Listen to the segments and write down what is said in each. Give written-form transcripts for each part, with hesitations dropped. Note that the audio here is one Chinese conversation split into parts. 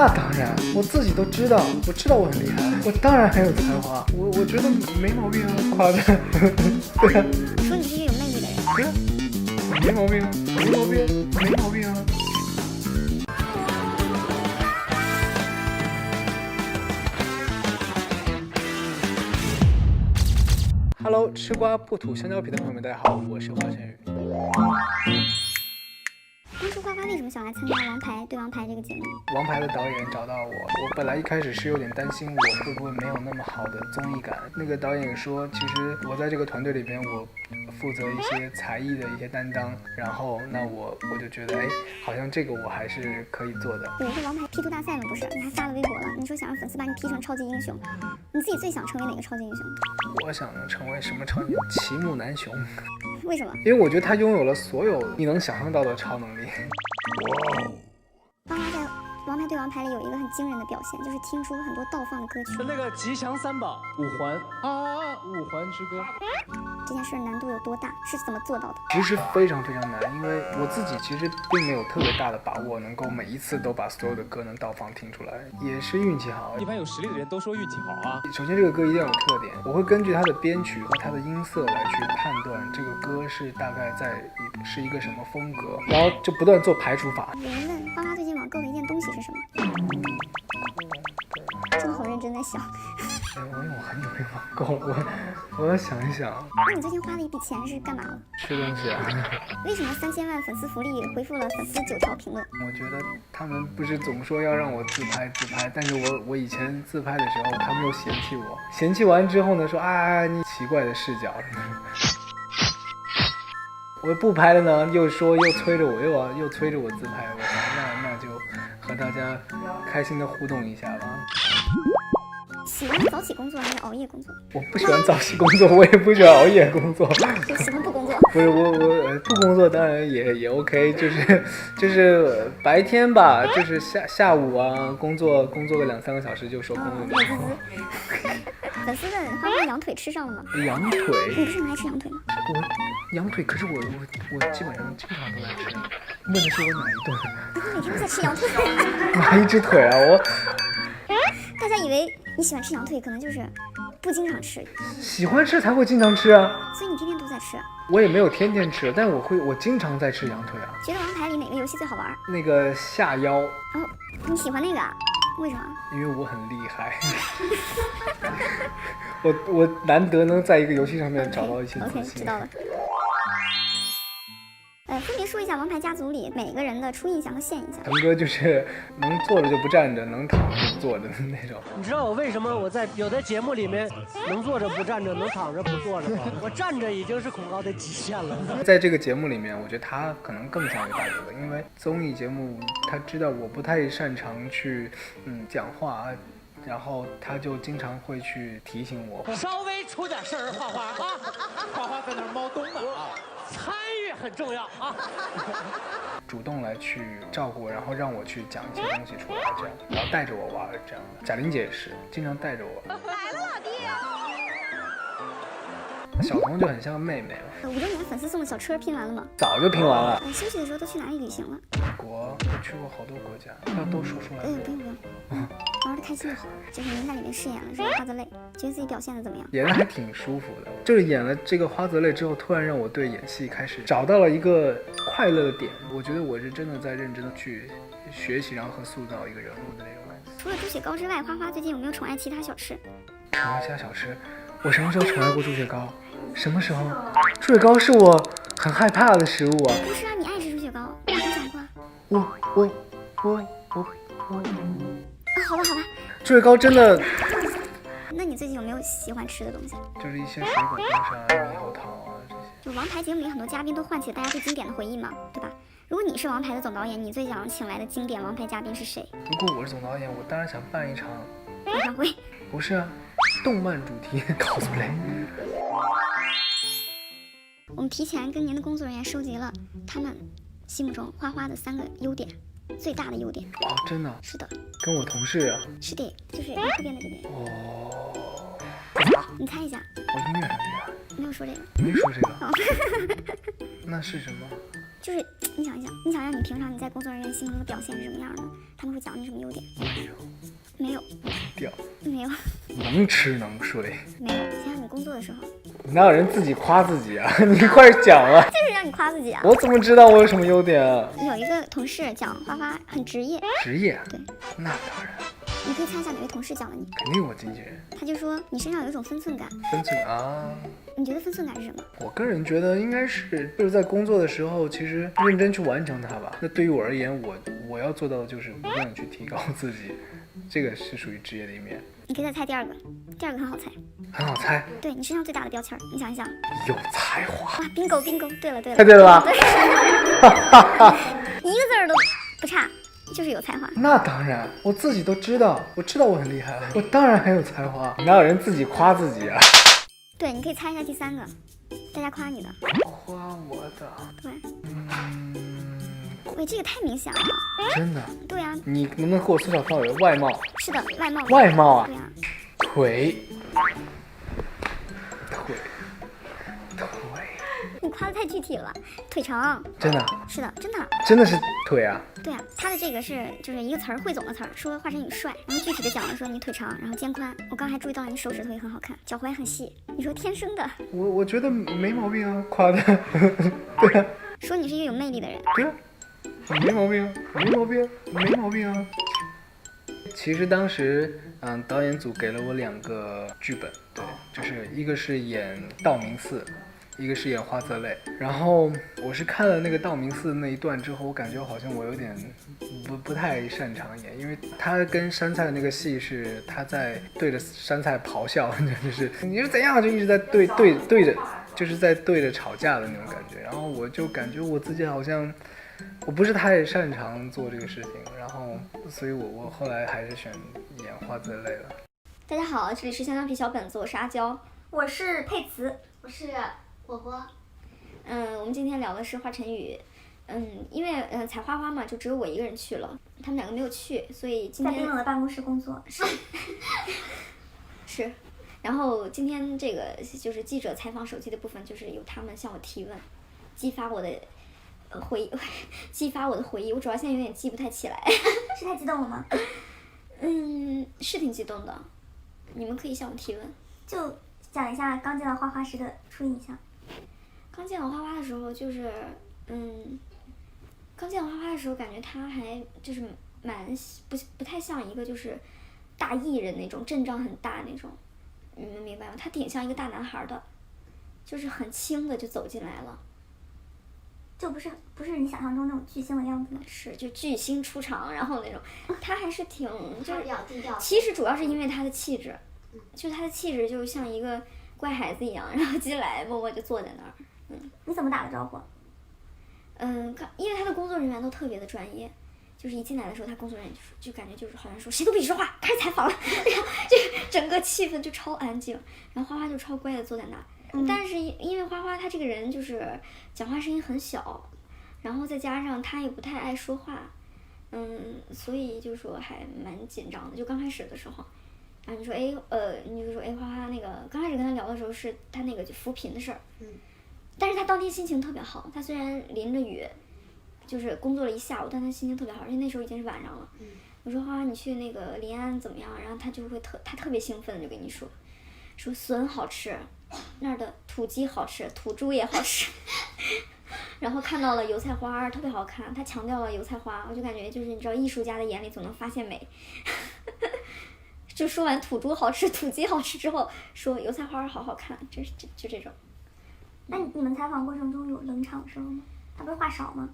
那当然，我自己都知道，我知道我很厉害，我当然很有才华，我觉得没毛病啊，夸的。对啊，你说你是一个有魅力的人。对啊，没毛病，没毛病，没毛病啊。Hello， 吃瓜不吐香蕉皮的朋友们，大家好，我是华晨宇。当初花花为什么想来参加《王牌对王牌》这个节目？王牌的导演找到我本来一开始是有点担心我会不会没有那么好的综艺感。那个导演说，其实我在这个团队里边，我负责一些才艺的一些担当，然后那我就觉得，哎，好像这个我还是可以做的。有一个王牌 P 图大赛吗？不是，你还发了微博了，你说想让粉丝把你 P 成超级英雄，你自己最想成为哪个超级英雄？我想成为什么超级英雄？齐木楠雄。为什么？因为我觉得他拥有了所有你能想象到的超能力。花花在《王牌对王牌》里有一个很惊人的表现，就是听出很多倒放的歌曲。那个吉祥三宝五环啊，五环之歌。这件事难度有多大？是怎么做到的？其实非常非常难，因为我自己其实并没有特别大的把握，能够每一次都把所有的歌能倒放听出来，也是运气好。一般有实力的人都说运气好啊。首先这个歌一定要有特点，我会根据它的编曲和它的音色来去判断这个歌是大概是一个什么风格，然后就不断做排除法。有人问花花最近网购的一件东西是什么？真的好认真在想。因为我很久没网购了，我要想一想。那你最近花的一笔钱是干嘛了？吃东西啊。为什么3000万粉丝福利回复了粉丝9条评论？我觉得他们不是总说要让我自拍，但是我以前自拍的时候，他们又嫌弃我，嫌弃完之后呢，说啊你奇怪的视角。我不拍了呢，又催着我，又催着我自拍，我说那就和大家开心的互动一下吧。喜欢早起工作还是熬夜工作？我不喜欢早起工作，我也不喜欢熬夜工作。就喜欢不工作？不是我不工作当然也 OK， 就是白天吧，就是下午啊，工作个2-3个小时就收工了。美滋滋。粉丝问花花羊腿吃上了吗？羊腿？你不是很爱吃羊腿吗？我羊腿，可是我基本上经常都在吃。问的是我哪一顿？你每天都在吃羊腿？哪一只腿啊？大家以为你喜欢吃羊腿，可能就是不经常吃。喜欢吃才会经常吃啊。所以你天天都在吃？我也没有天天吃，但我经常在吃羊腿啊。觉得王牌里哪个游戏最好玩？那个下腰。哦，你喜欢那个啊？为什么？因为我很厉害。我难得能在一个游戏上面找到一些自信。OK， 知道了。分别说一下王牌家族里每个人的初印象和现印象。腾哥就是能坐着就不站着，能躺着就不坐着的那种。你知道我为什么我在有的节目里面能坐着不站着，能躺着不坐着吗？我站着已经是恐高的极限了。在这个节目里面，我觉得他可能更像一个大哥，因为综艺节目他知道我不太擅长去讲话，然后他就经常会去提醒我，稍微出点事儿，花花啊，花花在那儿猫冬呢啊，参与很重要啊，主动来去照顾我，然后让我去讲一些东西出来，这样，然后带着我玩这样的。贾玲姐也是经常带着我。来了，老弟。小彤就很像妹妹了。5周年粉丝送的小车拼完了吗？早就拼完了。休息的时候都去哪里旅行了？美国，我去过好多国家，要都说出来。不用，玩的开心就好。就是您在里面饰演了这个花泽类，觉得自己表现的怎么样？演的还挺舒服的，就是演了这个花泽类之后，突然让我对演戏开始找到了一个快乐的点。我觉得我是真的在认真的去学习，然后和塑造一个人物的那种感觉。除了猪血糕之外，花花最近有没有宠爱其他小吃？宠爱其他小吃？我什么时候宠爱过猪血糕？什么时候？猪血糕是我很害怕的食物啊！不是啊，你爱吃猪血糕，我跟你讲过。好吧。猪血糕真的。那你最近有没有喜欢吃的东西？就是一些水果冰沙、猕猴桃啊这些。就王牌节目里很多嘉宾都唤起了大家最经典的回忆嘛，对吧？如果你是王牌的总导演，你最想请来的经典王牌嘉宾是谁？如果我是总导演，我当然想办一场演唱会。不是啊，动漫主题 cosplay。我们提前跟您的工作人员收集了他们心目中花花的3个优点，最大的优点。哦，真的？是的。跟我同事啊？是的，就是右边的这边。哦。你猜一下。我音乐很厉害。没有说这个。没说这个。那是什么？就是你想一想，你想让你平常你在工作人员心中的表现是什么样的？他们会讲你什么优点？没有，屌，没有，能吃能睡，没有。想想你工作的时候，哪有人自己夸自己啊？你快讲啊！就是让你夸自己啊。我怎么知道我有什么优点啊？有一个同事讲花花很职业，职业啊？对，那当然，你可以猜一下哪位同事讲了你？肯定我经纪人。他就说你身上有一种分寸感。分寸啊！你觉得分寸感是什么？我个人觉得应该是就是在工作的时候，其实认真去完成它吧。那对于我而言，我要做到的就是不断的去提高自己，这个是属于职业的一面。你可以再猜第二个，第二个很好猜。很好猜，对你身上最大的标签儿，你想一想。有才华。哇，bingo bingo，对了对了，猜对了吧？对，一个字儿都不差，就是有才华。那当然，我自己都知道，我知道我很厉害，我当然很有才华。哪有人自己夸自己啊？对，你可以猜一下第三个，大家夸你的。夸我的，对，喂，这个太明显了。真的？对啊，你能不能给我缩小范围？外貌，是的，外貌。外貌啊对啊，腿，你夸的太具体了，腿长。真的，是的，真的。真的是腿啊！对啊，他的这个是就是一个词儿，汇总的词儿，说华晨宇帅，然后具体的讲了说你腿长，然后肩宽。我刚还注意到了你手指头也很好看，脚踝很细。你说天生的，我觉得没毛病啊，夸的。对啊，说你是一个有魅力的人。对啊，没毛病啊，没毛病啊，没毛病啊。其实当时，导演组给了我2个剧本，对，就是一个是演道明寺，一个是演花泽类。然后我是看了那个道明寺那一段之后，我感觉好像我有点不太擅长演，因为他跟杉菜那个戏是他在对着杉菜咆哮，就是你是怎样，就一直在对着，就是在对着吵架的那种感觉。然后我就感觉我自己好像。我不是太擅长做这个事情，然后，所以我后来还是选演花泽类了。大家好，这里是香蕉皮小本子，我是阿娇，我是佩慈，我是火火。我们今天聊的是华晨宇。因为采花花嘛，就只有我一个人去了，他们2个没有去，所以今天在冰冷的办公室工作。是。然后今天这个就是记者采访手机的部分，就是由他们向我提问，激发我的。激发我的回忆，我主要现在有点记不太起来。是太激动了吗？是挺激动的。你们可以向我提问。就讲一下刚见到花花时的初印象。刚见到花花的时候，就是，刚见到花花的时候，感觉他还就是不太像一个就是大艺人那种阵仗很大那种，你们明白吗？他挺像一个大男孩的，就是很轻的就走进来了。就不是你想象中那种巨星的样子吗？是，就巨星出场，然后那种，他还是挺就是比较低调。其实主要是因为他的气质，就他的气质就像一个乖孩子一样，然后进来默默就坐在那儿。你怎么打的招呼？因为他的工作人员都特别的专业，就是一进来的时候，他工作人员就感觉就是好像说谁都别说话，开始采访了，然后就整个气氛就超安静，然后花花就超乖的坐在那儿。但是因为花花她这个人就是讲话声音很小，然后再加上她也不太爱说话，所以就说还蛮紧张的。就刚开始的时候，然后你说你就说花花那个刚开始跟她聊的时候是她那个就扶贫的事儿，但是她当天心情特别好，她虽然淋着雨，就是工作了一下午，但她心情特别好，而且那时候已经是晚上了。我说花花你去那个临安怎么样？然后她就会她特别兴奋的就跟你说笋好吃。那儿的土鸡好吃，土猪也好吃。然后看到了油菜花，特别好看。他强调了油菜花，我就感觉就是你知道，艺术家的眼里总能发现美。就说完土猪好吃，土鸡好吃之后，说油菜花好好看，就这种。那你们采访过程中有冷场的时候吗？他不是话少吗？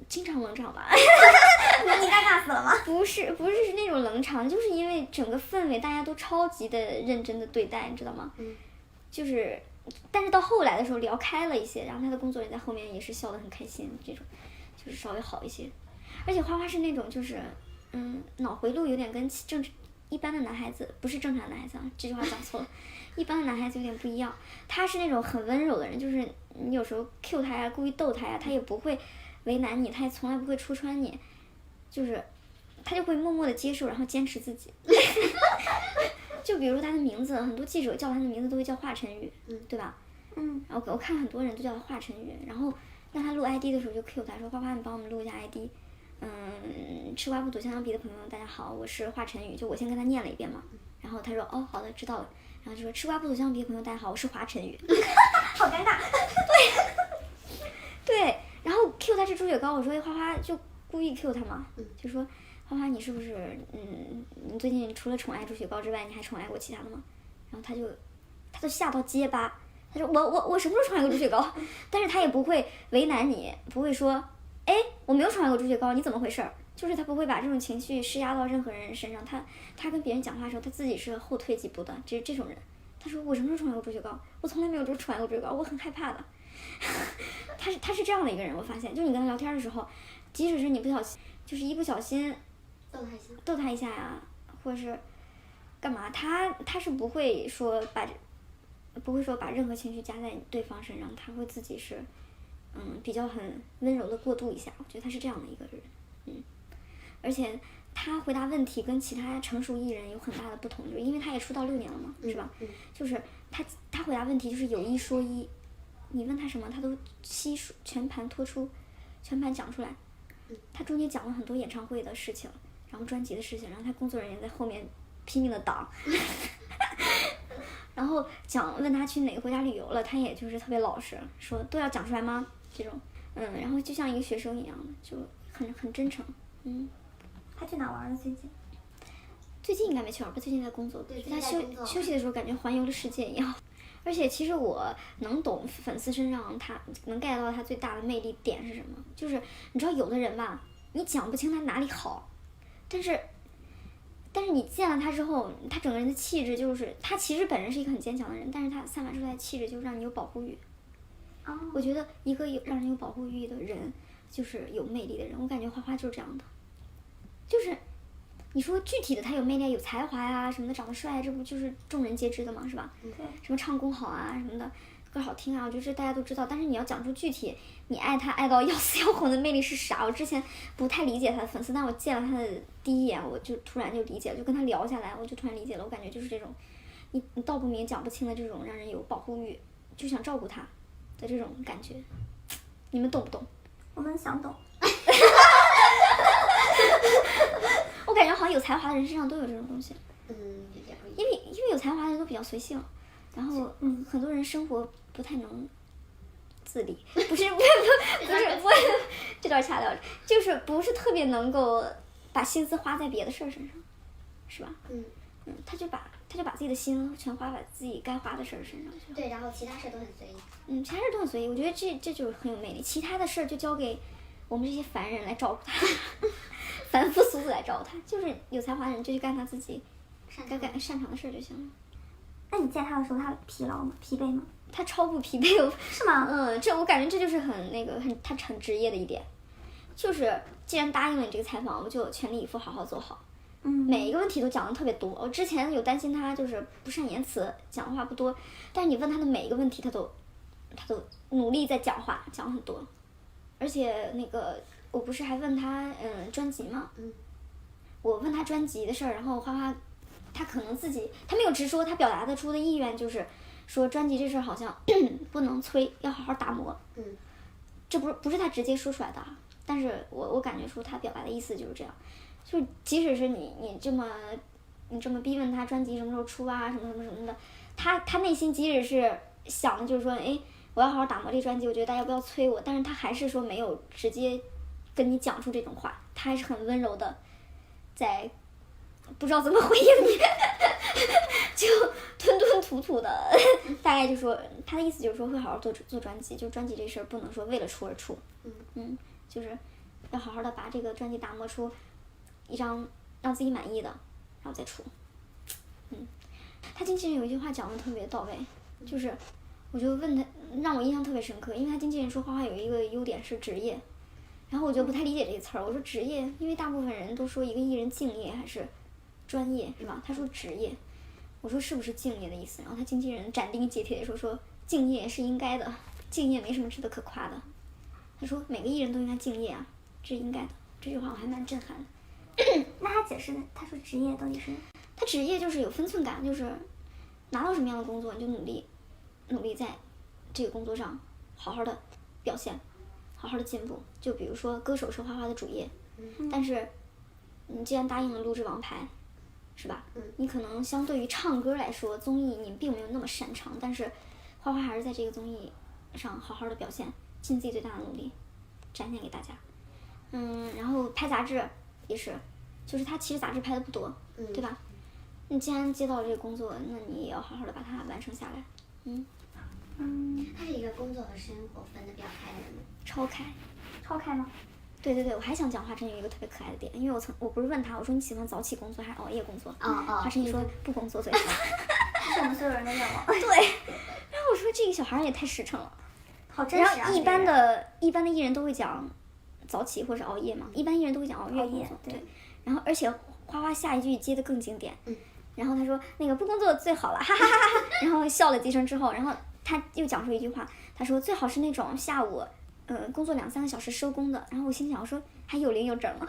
经常冷场吧。你尴尬死了吗？不是那种冷场，就是因为整个氛围大家都超级的认真的对待，你知道吗？就是，但是到后来的时候聊开了一些，然后他的工作人员在后面也是笑得很开心，这种就是稍微好一些。而且花花是那种就是，脑回路有点跟一般的男孩子，不是正常男孩子啊，这句话讲错了，一般的男孩子有点不一样。他是那种很温柔的人，就是你有时候 cue 他呀，故意逗他呀，他也不会为难你，他也从来不会戳穿你，就是他就会默默的接受，然后坚持自己。就比如他的名字，很多记者叫他的名字都会叫华晨宇，对吧？然后我看很多人都叫他华晨宇，然后让他录 ID 的时候就 Q 他说花花你帮我们录一下 ID。吃瓜不吐香香鼻的朋友大家好，我是华晨宇，就我先跟他念了一遍嘛，然后他说哦好的知道了，然后就说吃瓜不吐香香鼻的朋友大家好，我是华晨宇。好尴尬。对，然后 Q 他吃猪血糕，我说花花就故意 Q 他嘛，就说花花你是不是你最近除了宠爱猪血糕之外，你还宠爱过其他的吗？然后他就吓到结巴，他说我什么时候宠爱过猪血糕？但是他也不会为难你，不会说哎我没有宠爱过猪血糕，你怎么回事儿？就是他不会把这种情绪施压到任何人身上，他跟别人讲话的时候，他自己是后退几步的，这种人。他说我什么时候宠爱过猪血糕？我从来没有宠爱过猪血糕，我很害怕的。他是这样的一个人，我发现，就你跟他聊天的时候，即使是你不小心，就是一不小心逗他一下呀，或者是干嘛，他是不会说把任何情绪加在对方身上，他会自己是比较很温柔的过渡一下，我觉得他是这样的一个人，而且他回答问题跟其他成熟艺人有很大的不同，就是因为他也出道6年了嘛，是吧？就是他回答问题就是有一说一，你问他什么他都全盘托出，全盘讲出来。他中间讲了很多演唱会的事情，然后专辑的事情，然后他工作人员在后面拼命的挡。然后问他去哪个国家旅游了，他也就是特别老实，说都要讲出来吗？这种，然后就像一个学生一样的，就很真诚，他去哪玩了最近？最近应该没去玩吧？最近在工作。对，他休息的时候感觉环游了世界一样。而且其实我能懂粉丝身上他能 get 到他最大的魅力点是什么，就是你知道有的人吧，你讲不清他哪里好，但是你见了他之后，他整个人的气质就是他其实本人是一个很坚强的人，但是他散发出来的气质就让你有保护欲。我觉得一个让人有保护欲的人就是有魅力的人，我感觉花花就是这样的，就是你说具体的他有魅力有才华呀什么的，长得帅，这不就是众人皆知的吗？是吧？对。什么唱功好啊什么的，歌好听啊，我觉得这大家都知道。但是你要讲出具体你爱他爱到要死要活的魅力是啥，我之前不太理解他的粉丝，但我见了他的第一眼，我就突然就理解了，就跟他聊下来，我就突然理解了。我感觉就是这种，你道不明讲不清的这种，让人有保护欲，就想照顾他的这种感觉，你们懂不懂？我们想懂。我感觉好像有才华的人身上都有这种东西。也不一因为有才华的人都比较随性，然后很多人生活不太能自理，不是，这段掐掉，就是不是特别能够把心思花在别的事儿身上，是吧？他就把自己的心全花在自己该花的事儿身上去了。对，然后其他事都很随意。其他事都很随意，我觉得这就是很有魅力。其他的事儿就交给我们这些凡人来照顾他，凡夫俗子来照顾他。就是有才华的人就去干他自己该擅长的事儿就行了。那你见他的时候，他疲劳吗？疲惫吗？他超不疲惫，是吗？我感觉这就是他很职业的一点，就是既然答应了你这个采访，我就全力以赴好好做好。每一个问题都讲的特别多。我之前有担心他就是不善言辞，讲话不多，但是你问他的每一个问题，他都努力在讲话，讲很多。而且我不是还问他专辑吗？我问他专辑的事儿，然后花花他可能他没有直说，他表达得出的意愿就是说专辑这事儿好像不能催，要好好打磨。这不是他直接说出来的，但是我感觉出他表达的意思就是这样。就即使是你这么逼问他专辑什么时候出啊，什么什么什么的，他内心即使是想的就是说，哎，我要好好打磨这专辑，我觉得大家不要催我，但是他还是说没有直接跟你讲出这种话，他还是很温柔的，在不知道怎么回应你，就吞吞吐吐的，大概就说他的意思就是说会好好做专辑，就专辑这事儿不能说为了出而出，就是要好好的把这个专辑打磨出一张让自己满意的，然后再出。他经纪人有一句话讲的特别到位，就是我就问他，让我印象特别深刻，因为他经纪人说花花有一个优点是职业，然后我就不太理解这个词儿，我说职业，因为大部分人都说一个艺人敬业还是专业是吧？他说职业，我说是不是敬业的意思？然后他经纪人斩钉截铁地说敬业是应该的，敬业没什么值得可夸的。他说每个艺人都应该敬业啊，这是应该的。这句话我还蛮震撼的。那他解释的，他说职业到底是？他职业就是有分寸感，就是拿到什么样的工作你就努力在这个工作上好好的表现，好好的进步。就比如说歌手是花花的主业，但是你既然答应了录制王牌，是吧？你可能相对于唱歌来说，综艺你并没有那么擅长，但是花花还是在这个综艺上好好的表现，尽自己最大的努力，展现给大家。然后拍杂志也是，就是他其实杂志拍的不多，对吧？你既然接到了这个工作，那你也要好好的把它完成下来。他是一个工作和生活分得比较开的人吗？超开。超开吗？对，我还想讲华晨宇一个特别可爱的点，因为我不是问他，我说你喜欢早起工作还是熬夜工作？华晨宇说不工作最好。这是我们所有人的愿望。对，然后我说这个小孩也太实诚了。好真实啊！然后一般的艺人都会讲早起或者熬夜嘛，一般艺人都会讲熬夜工作。对。然后而且花花下一句接的更经典。然后他说那个不工作最好了，哈哈哈哈。然后笑了几声之后，然后他又讲出一句话，他说最好是那种下午工作2-3个小时收工的。然后我心想，我说还有零有整了，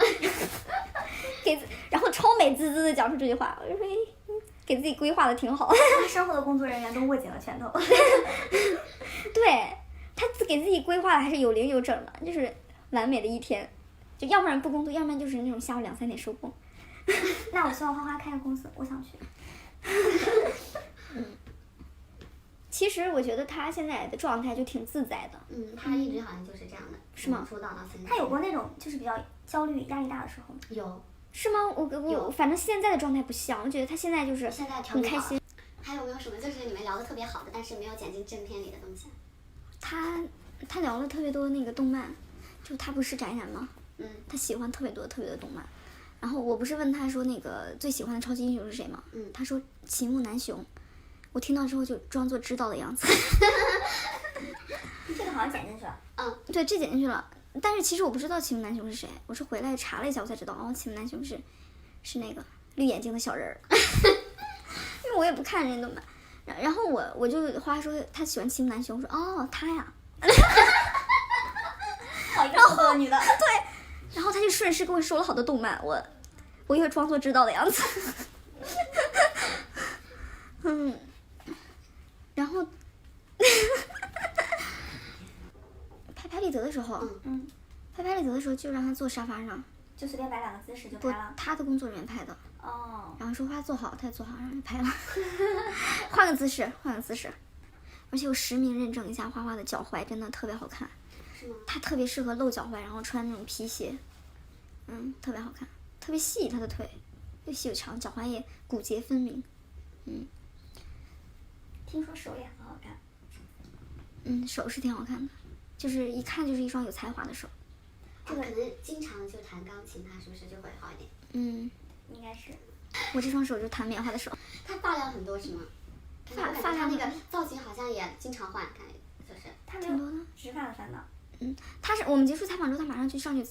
然后超美滋滋的讲出这句话，我就说给自己规划的挺好。他身后的工作人员都握紧了拳头。对，他给自己规划的还是有零有整的，就是完美的一天，就要不然不工作，要不然就是那种下午2-3点收工。那我希望花花开个公司，我想去。其实我觉得他现在的状态就挺自在的。他一直好像就是这样的。是吗？出道到现在。他有过那种就是比较焦虑、压力大的时候吗？有。是吗？我反正现在的状态不像，我觉得他现在就是现在很开心。还有没有什么就是你们聊的特别好的，但是没有剪进正片里的东西？他聊了特别多那个动漫，就他不是宅男吗？他喜欢特别多的动漫。然后我不是问他说那个最喜欢的超级英雄是谁吗？他说齐木楠雄。我听到之后就装作知道的样子。这个好像剪进去了。对，这剪进去了。但是其实我不知道齐木楠雄是谁，我是回来查了一下我才知道，齐木楠雄是那个绿眼睛的小人儿。因为我也不看人家动漫。然后我就花说他喜欢齐木楠雄，我说他呀。好一个好多女的。对。然后他就顺势跟我说了好多动漫，我又装作知道的样子。然后拍立得的时候，拍立得的时候就让他坐沙发上，就随便摆2个姿势就拍了。他的工作人员拍的。然后说花坐好，他也坐好，然后就拍了。换个姿势。而且我实名认证一下，花花的脚踝真的特别好看。是吗？他特别适合露脚踝，然后穿那种皮鞋。特别好看，特别细，他的腿又细又长，脚踝也骨节分明。听说手也很好看。手是挺好看的，就是一看就是一双有才华的手。这个可能经常就弹钢琴，他是不是就会好一点？应该是。我这双手就弹棉花的手。他发量很多是吗？发量那个造型好像也经常换，感觉就是。他没有植发的烦恼。我们结束采访之后，他马上就上去。